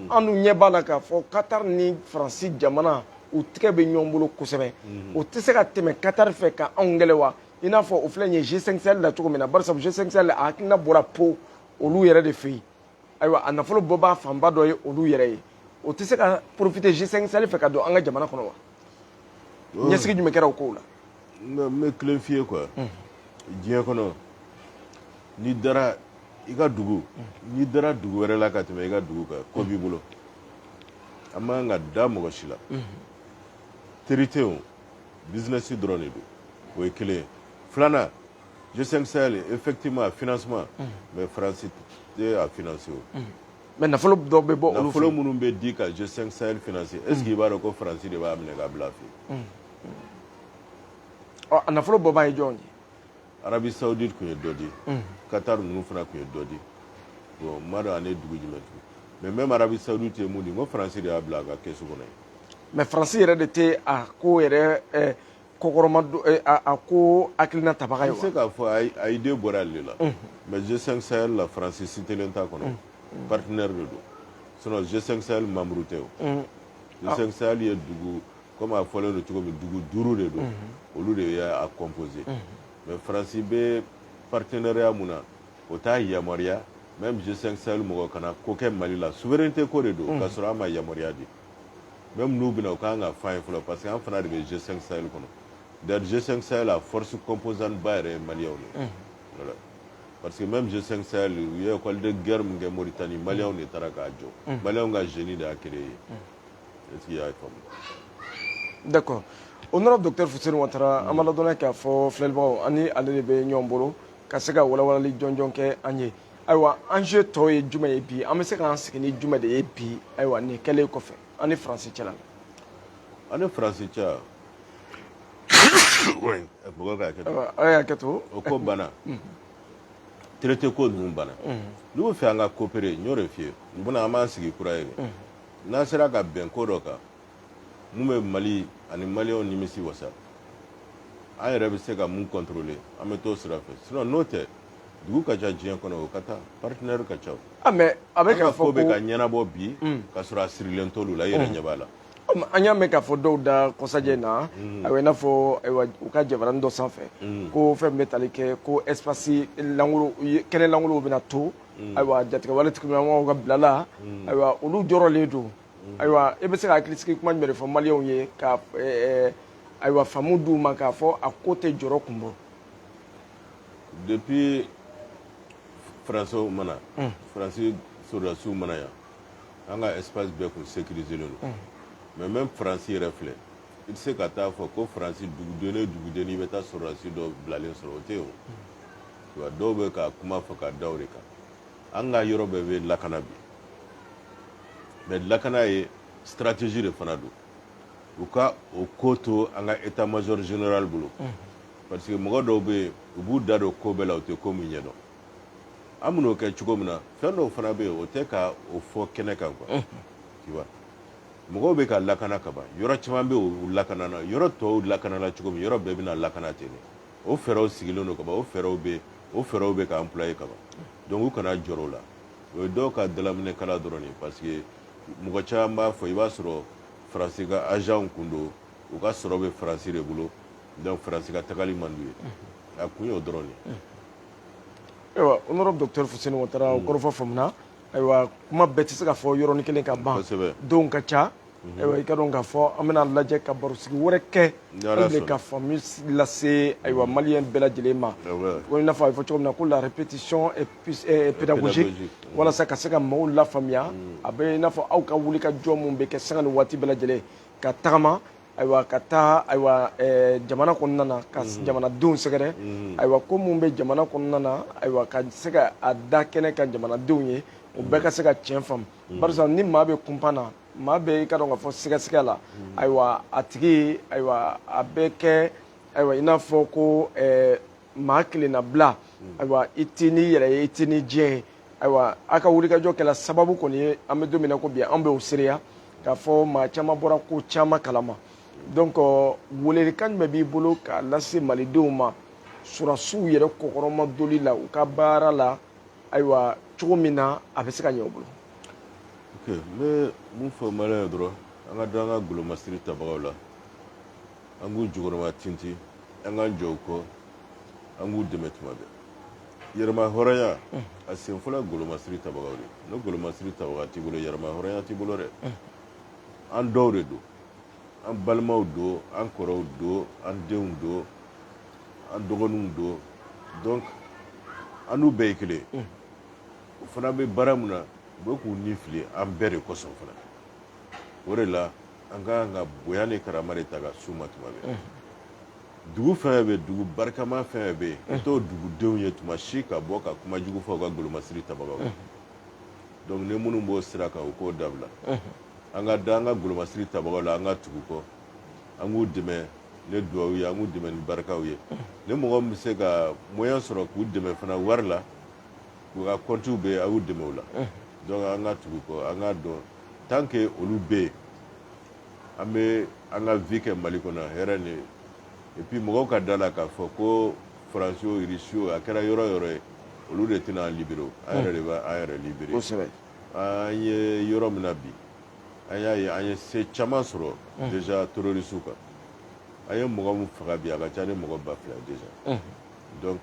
an dun ɲɛ b'a la k'a fɔ Qatar ni Faransi jamana u tigɛ bɛ ɲɔgɔn bolo kosɛbɛ o tɛ se ka tɛmɛ Qatar fɛ ka anw gɛlɛ wa i n'a fɔ o filɛ nin ye G5 Sahel la cogo min na barisa G5 Sahel a hakilina bɔra po olu yɛrɛ de fɛ yen ayiwa a nafolo bɔbaa fanba dɔ ye olu yɛrɛ ye o tɛ se ka profiter G5 Sahel fɛ ka don an ka jamana kɔnɔ wa ɲɛsigi jumɛn kɛra o kow la n bɛ kelen f'i ye quoi diɲɛ kɔnɔ n'i dara i ka dugu n'i dara dugu wɛrɛ la ka tɛmɛ i ka dugu kan ko b'i bolo a man kan ka da mɔgɔ si la teri tɛ yen business dɔrɔn de don o ye kelen ye filanan G5 Sahel effectivement financement mais France tɛ a financer o mais nafolo dɔ bɛ bɔ olu fɛ nafolo minnu bɛ di ka G5 Sahel financer est ce que i b'a dɔn ko France de b'a minɛ k'a bila a fɛ a nafolo bɔbaa ye jɔn ye Arabie Saoudite tun ye dɔ di Qatar ninnu fana tun ye dɔ di bon n m'a dɔn ani dugu jumɛn tugun mais même Arabie Saoudite ye mun di n ko France de y'a bila a ka kɛsu kɔnɔ ye mais France yɛrɛ de tɛ a ko yɛrɛ kɔkɔrɔma a ko hakilina tabaga ye wa n se k'a fɔ a idée bɔra ale de la mais G5 Sahel la France citelen t'a kɔnɔ partenaire de don sinon G5 Sahel membre tɛ o G5 Sahel ye dugu comme a fɔlen don cogo min dugu 5 de don olu de y'a composé mais France bɛ partenariat mun na o t'a yamaruya même G5 Sahel mɔgɔ kana ko kɛ Mali la souveraineté ko de don k'a sɔrɔ an ma yamaruya di même n'u bɛna u kan ka f'an ye fɔlɔ parce que an fana de bɛ G5 Sahel kɔnɔ d'ailleurs G5 Sahel a force composante ba yɛrɛ ye maliyɛnw de voilà parce que même G5 Sahel u ye école de guerre min kɛ Mauritanie maliyɛnw de taara k'a jɔ maliyɛnw ka génie de y'a créé est-ce qu'il y a faamu d'accord honorable docteur Fuseni Ouattara an b'a ladɔnniya k'a fɔ filɛlibagaw ani ale de bɛ ɲɔgɔn bolo ka se ka walawalali jɔnjɔn kɛ an ye ayiwa enjeu tɔ ye jumɛn ye bi an bɛ se k'an sigi ni jumɛn de ye bi ayiwa nin kɛlen kɔfɛ an ni France cɛla la ani France cɛ mɔgɔ ka hakɛ to a y'a kɛ to o ko banna traité ko ninnu banna n'u bɛ fɛ an ka coopérer n y'o de f'i ye u bɛna an b'an sigi kura ye de n'an sera ka bɛn ko dɔ kan mun bɛ Mali ani maliyɛnw nimisi wasa an yɛrɛ bɛ se ka mun contrôler an bɛ t'o sira fɛ sinon n'o tɛ dugu ka ca diɲɛ kɔnɔ o ka taa partenaire ka ca mais a bɛ k'a fɔ ko bɛ ka ɲɛnabɔ bi ka sɔrɔ a sirilen t'olu la i yɛrɛ ɲɛ b'a la an y'a mɛn k'a fɔ dɔw da kɔsajɛ in na ayiwa i n'a fɔ ayiwa u ka jabaranin dɔ sanfɛ ko fɛn min bɛ tali kɛ ko espace langolo kɛnɛ langolow bɛna to ayiwa jatigɛwale tigilamɔgɔw ka bila la ayiwa olu jɔrɔlen don ayiwa e bɛ se ka hakilisigi kuma jumɛn de fɔ maliyɛnw ye ka ayiwa faamu d'u ma k'a fɔ a ko tɛ jɔrɔ kun bɔ depuis Français mana France soldats mana yan an ka espace bɛɛ kun sécurisé len don mais même France yɛrɛ filɛ i tɛ se ka taa fɔ ko France duguden o duguden i bɛ taa soldats dɔ bilalen sɔrɔ o tɛ yen o dɔw bɛ ka kuma fɔ ka da o de kan an ka yɔrɔ bɛɛ bɛ lakana bi mais lakana ye stratégie de fana don u ka o ko to an ka état major général bolo parce que mɔgɔ dɔw bɛ yen u b'u da don ko bɛɛ la u tɛ ko min ɲɛdɔn an bɛn'o kɛ cogo min na fɛn dɔw fana bɛ yen o tɛ ka o fɔ kɛnɛ kan quoi tu vois mɔgɔw bɛ ka lakana ka ban yɔrɔ caman bɛ o lakana na yɔrɔ tɔw lakana la cogo min yɔrɔ bɛɛ bɛna lakana ten de o fɛɛrɛw sigilen don ka ban o fɛɛrɛw bɛ ka employer ka ban donc u kana jɔrɔ o la o ye dɔw ka dalaminɛkala dɔrɔn ye parce que mɔgɔ caman b'a fɔ i b'a sɔrɔ faransi ka agent kun don u ka sɔrɔ bɛ faransi de bolo donc faransi ka tagali man d'u ye a kun y'o dɔrɔn de ayiwa honorable docteur Fuseni Ouattara o kɔrɔfɔ faamuna ayiwa kuma bɛɛ tɛ se ka fɔ yɔrɔnin kelen ka ban denw ka ca ayiwa i ka dɔn k'a fɔ an bɛna lajɛ ka barosigi wɛrɛ kɛ hali ka faamu lase ayiwa maliyɛn bɛɛ lajɛlen ma ko i n'a fɔ a bɛ fɔ cogo min na ko la répétition est pédagogique walasa ka se ka maaw lafaamuya a bɛ i n'a fɔ aw ka wuli ka jɔ mun bɛ kɛ sanga ni waati bɛɛ lajɛlen ka tagama ayiwa ka taa ayiwa jamana kɔnɔna na ka jamanadenw sɛgɛrɛ ayiwa ko mun bɛ jamana kɔnɔna na ayiwa ka se ka a da kɛnɛ ka jamanadenw ye o bɛɛ ka se ka tiɲɛ faamu barisa ni maa bɛ kunpan na maa bɛ i ka dɔn k'a fɔ sɛgɛsɛgɛ la ayiwa a tigi ayiwa a bɛ kɛ ayiwa i n'a fɔ ko maa kelenna bila ayiwa i tɛ n'i yɛrɛ ye i tɛ n'i diɲɛ ye ayiwa a ka wulikajɔ kɛla sababu kɔni ye an bɛ don min na ko bi an bɛ o seereya k'a fɔ maa caman bɔra ko caman kalama donc welelikan jumɛn b'i bolo k'a lase malidenw ma surasiw yɛrɛ kɔkɔrɔma doli la u ka baara la ayiwa cogo min na a bɛ se ka ɲɛ u bolo. ok n bɛ mun fɔ maliyɛn ye dɔrɔn an ka da an ka golomasiri tabagaw la an k'u jukɔrɔma tintin an k'an jɔ u kɔ an k'u dɛmɛ tuma bɛɛ yɛrɛma hɔrɔnya a sen fɔlɔ golomasiri tabagaw de ni golomasiri tabaga t'i bolo yɛrɛma hɔrɔnya t'i bolo dɛ an dɔw de don an balimaw don an kɔrɔw don an denw don an dɔgɔninw don donc an n'u bɛɛ ye kelen o fana bɛ baara min na u bɛ k'u ni fili an bɛɛ de kosɔn fana o de la an ka kan ka bonya ni karama de ta ka s'u ma tuma bɛɛ dugu fɛn bɛ dugu barikama fɛn bɛ yen i t'o dugudenw ye tuma si ka bɔ ka kuma jugu fɔ u ka golomasiri tabagaw donc ni minnu b'o sira kan u k'o dabila an ka da an ka golomasiri tabagaw la an ka tugu kɔ an k'u dɛmɛ ni duwawu ye an k'u dɛmɛ ni barikaw ye ni mɔgɔ min bɛ se ka moyen sɔrɔ k'u dɛmɛ fana wari la k'u ka comptes bɛ yen a y'u dɛmɛ o la donc an ka tugu kɔ an ka dɔn tant que olu bɛ yen an bɛ an ka vie kɛ Mali kɔnɔ hɛrɛ ni et puis mɔgɔw ka da la k'a fɔ ko faransi o irisi o a kɛra yɔrɔ o yɔrɔ ye olu de tɛna an libéré an yɛrɛ de b'an yɛrɛ libéré kosɛbɛ an ye yɔrɔ min na bi an y'a ye an ye se caman sɔrɔ déjà terroriste kan an ye mɔgɔ min faga bi a ka ca ni mɔgɔ 2000 déjà donc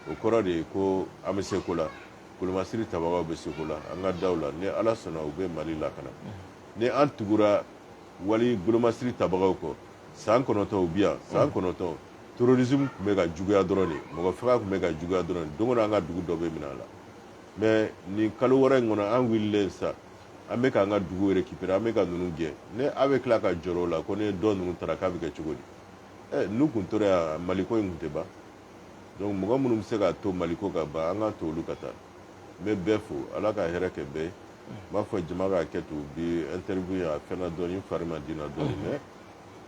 o kɔrɔ de ye ko an bɛ se ko la golomasiri tabagaw bɛ se ko la an ka daw la ni ala sɔnna u bɛ Mali lakana ni an tugura wali golomasiri tabagaw kɔ san 9 u bi yan san 9 terrorisme tun bɛ ka juguya dɔrɔn de mɔgɔ faga tun bɛ ka juguya dɔrɔn don o don an ka dugu dɔ bɛ minɛ a la mais nin kalo wɔɔrɔ in kɔnɔ an wililen sa an bɛ k'an ka dugu récupérer an bɛ ka ninnu gɛn ni a bɛ tila ka jɔrɔ o la ko ni dɔ ninnu taara k'a bɛ kɛ cogo di n'u tun tora yan Maliko in tun tɛ ban donc mɔgɔ minnu bɛ se k'a to Maliko ka ban an ka to olu ka taa n bɛ bɛɛ fo ala ka hɛrɛ kɛ bɛɛ ye n b'a fɔ jama ka hakɛto bi interview a fɛnna dɔɔni n fari ma di na dɔɔni mais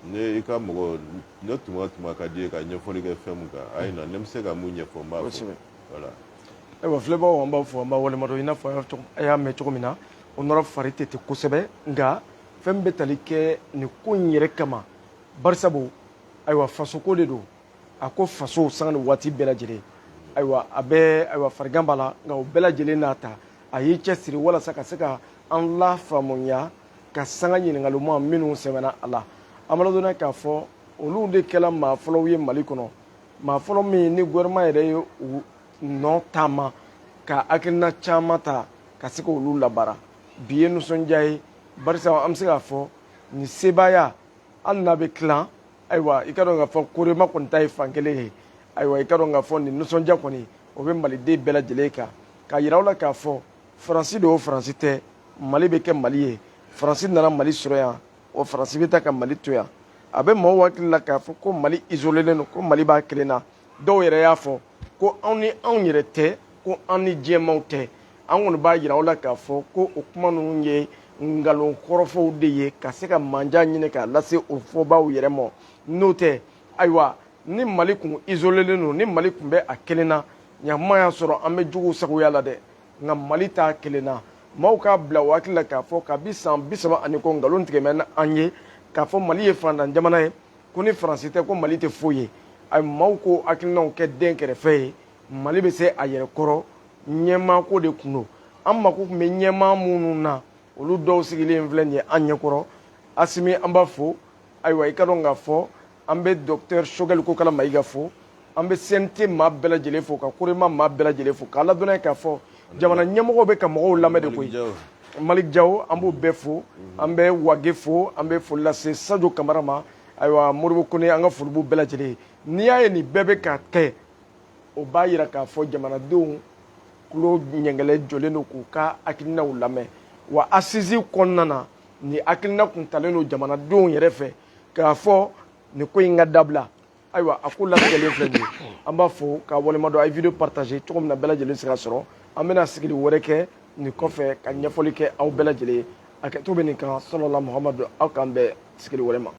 ne i ka mɔgɔ ne tuma ka di ye ka ɲɛfɔli kɛ fɛn min kan a ye na ne bɛ se ka mun ɲɛfɔ n b'a fɔ voilà. ayiwa filɛbagaw an b'a fɔ an b'a walemadɔ i n'a fɔ a y'a mɛn cogo min na o nɔrɔ fari tɛ ten kosɛbɛ nka fɛn bɛ tali kɛ nin ko in yɛrɛ kama barisabu ayiwa fasoko de don a ko faso sanga ni waati bɛɛ lajɛlen ayiwa a bɛ ayiwa farigan b'a la nka o bɛɛ lajɛlen n'a ta a y'i cɛsiri walasa ka se ka an lafaamuya ka sanga ɲininkaliw minnu sɛbɛnna a la an b'a ladɔnniya k'a fɔ olu de kɛra maa fɔlɔw ye Mali kɔnɔ maa fɔlɔ min ni gouvernement yɛrɛ ye u nɔ taama ka hakilina caman ta ka se k'olu labaara bi ye nisɔndiya ye barisa an bɛ se k'a fɔ nin sebaaya hali n'a bɛ tilan ayiwa i ka dɔn k'a fɔ korema kɔni ta ye fan kelen ye ayiwa i ka dɔn k'a fɔ nin nisɔndiya kɔni o bɛ maliden bɛɛ lajɛlen kan k'a yira aw la k'a fɔ faransi de o faransi tɛ Mali bɛ kɛ Mali ye faransi nana Mali sɔrɔ yan o faransi bɛ taa ka Mali to yan a bɛ maaw hakili la k'a fɔ ko Mali isolelen don ko Mali b'a kelen na dɔw yɛrɛ y'a fɔ ko anw ni anw yɛrɛ tɛ ko an ni diɲɛmaw tɛ an kɔni b'a yira aw la k'a fɔ ko o kuma ninnu ye nkalon kɔrɔfɔw de ye ka se ka manja ɲini k'a lase o fɔbaaw yɛrɛ ma n'o tɛ ayiwa ni Mali kun isolelen don ni Mali kun bɛ a kelen na ɲaman y'a sɔrɔ an bɛ juguw sagoya la dɛ nka Mali t'a kelen na maaw k'a bila o hakili la k'a fɔ kabi san 30 ani kɔ nkalon tigɛmɛ an ye k'a fɔ Mali ye fantan jamana ye ko ni faransi tɛ ko Mali tɛ foyi ye a maaw ko hakilinaw kɛ den kɛrɛfɛ ye Mali bɛ se a yɛrɛ kɔrɔ ɲɛmaako de kun don an mako tun bɛ ɲɛmaa minnu na olu dɔw sigilen filɛ nin ye an ɲɛkɔrɔ Asimi an b'a fɔ ayiwa i ka dɔn k'a fɔ an bɛ docteur Choguel Kokala Mayiga fo an bɛ CNT maa bɛɛ lajɛlen fo ka Korema maa bɛɛ lajɛlen fo k'a ladɔnniya k'a fɔ jamana ɲɛmɔgɔw bɛ ka mɔgɔw lamɛn de koyi Malik Jaw an b'o bɛɛ fo an bɛ Wage fo an bɛ foli lase Sadio Kamara ma ayiwa Modibo Kone an ka foli b'u bɛɛ lajɛlen n'i y'a ye nin bɛɛ bɛ ka kɛ o b'a yira k'a fɔ jamanadenw tulo ɲɛngɛlɛ jɔlen don k'u ka hakilinaw lamɛn wa assise kɔnɔna na ni hakilina kun talen don jamanadenw yɛrɛ fɛ k'a fɔ nin ko in ka dabila ayiwa a ko latigɛlen filɛ nin ye an b'a fɔ k'a walemadɔ a ye video partager cogo min na bɛɛ lajɛlen se ka sɔrɔ an bɛna sigili wɛrɛ kɛ nin kɔfɛ ka ɲɛfɔli kɛ aw bɛɛ lajɛlen ye a kɛto bɛ nin kan salala Muhamadu aw k'an bɛn sigili wɛrɛ ma